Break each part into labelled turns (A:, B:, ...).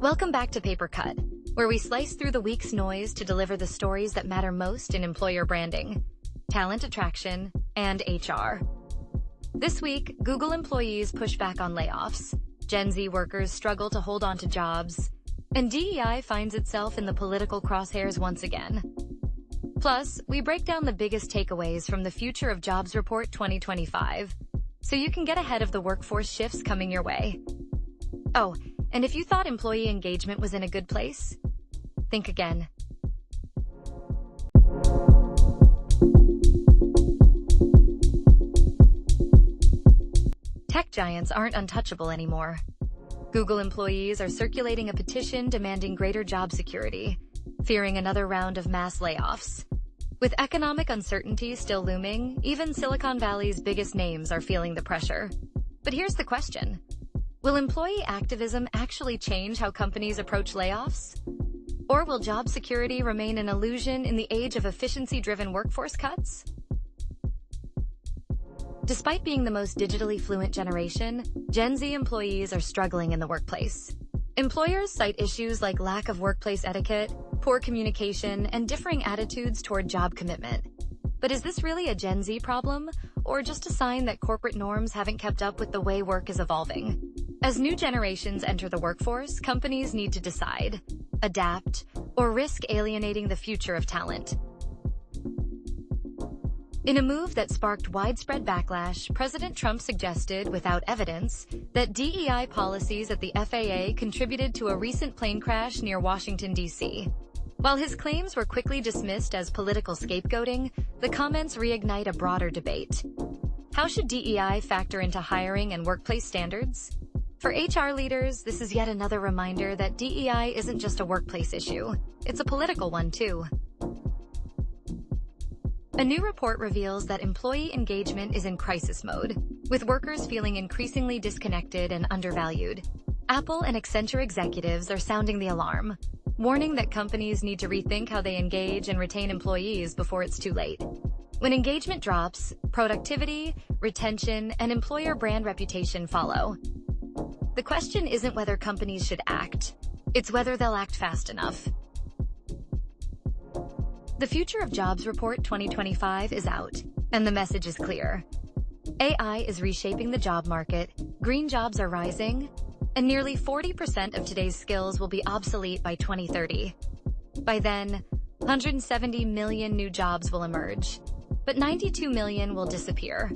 A: Welcome back to Paper Cut, where we slice through the week's noise to deliver the stories that matter most in employer branding, talent attraction, and HR. This week, Google employees push back on layoffs, Gen Z workers struggle to hold on to jobs, and DEI finds itself in the political crosshairs once again. Plus, we break down the biggest takeaways from the Future of Jobs Report 2025, so you can get ahead of the workforce shifts coming your way. Oh, and if you thought employee engagement was in a good place, think again. Tech giants aren't untouchable anymore. Google employees are circulating a petition demanding greater job security, fearing another round of mass layoffs. With economic uncertainty still looming, even Silicon Valley's biggest names are feeling the pressure. But here's the question. Will employee activism actually change how companies approach layoffs? Or will job security remain an illusion in the age of efficiency-driven workforce cuts? Despite being the most digitally fluent generation, Gen Z employees are struggling in the workplace. Employers cite issues like lack of workplace etiquette, poor communication, and differing attitudes toward job commitment. But is this really a Gen Z problem, or just a sign that corporate norms haven't kept up with the way work is evolving? As new generations enter the workforce, companies need to decide, adapt, or risk alienating the future of talent. In a move that sparked widespread backlash, President Trump suggested, without evidence, that DEI policies at the FAA contributed to a recent plane crash near Washington, D.C. While his claims were quickly dismissed as political scapegoating, the comments reignite a broader debate. How should DEI factor into hiring and workplace standards? For HR leaders, this is yet another reminder that DEI isn't just a workplace issue. It's a political one, too. A new report reveals that employee engagement is in crisis mode, with workers feeling increasingly disconnected and undervalued. Apple and Accenture executives are sounding the alarm, warning that companies need to rethink how they engage and retain employees before it's too late. When engagement drops, productivity, retention, and employer brand reputation follow. The question isn't whether companies should act, it's whether they'll act fast enough. The Future of Jobs Report 2025 is out, and the message is clear. AI is reshaping the job market, green jobs are rising, and nearly 40% of today's skills will be obsolete by 2030. By then, 170 million new jobs will emerge, but 92 million will disappear.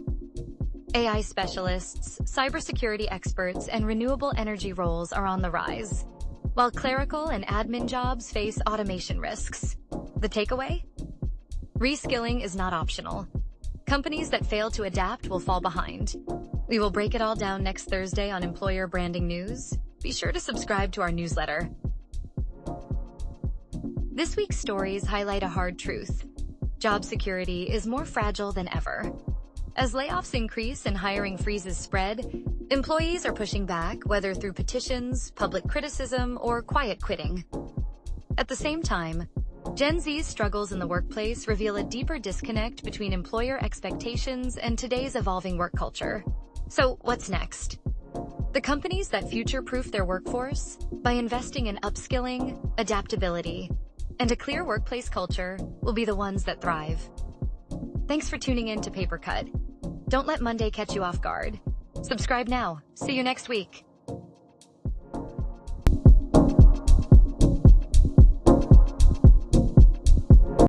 A: AI specialists, cybersecurity experts, and renewable energy roles are on the rise, while clerical and admin jobs face automation risks. The takeaway? Reskilling is not optional. Companies that fail to adapt will fall behind. We will break it all down next Thursday on Employer Branding News. Be sure to subscribe to our newsletter. This week's stories highlight a hard truth. Job security is more fragile than ever. As layoffs increase and hiring freezes spread, employees are pushing back, whether through petitions, public criticism, or quiet quitting. At the same time, Gen Z's struggles in the workplace reveal a deeper disconnect between employer expectations and today's evolving work culture. So, what's next? The companies that future-proof their workforce, by investing in upskilling, adaptability, and a clear workplace culture, will be the ones that thrive. Thanks for tuning in to Paper Cut. Don't let Monday catch you off guard. Subscribe now. See you next week.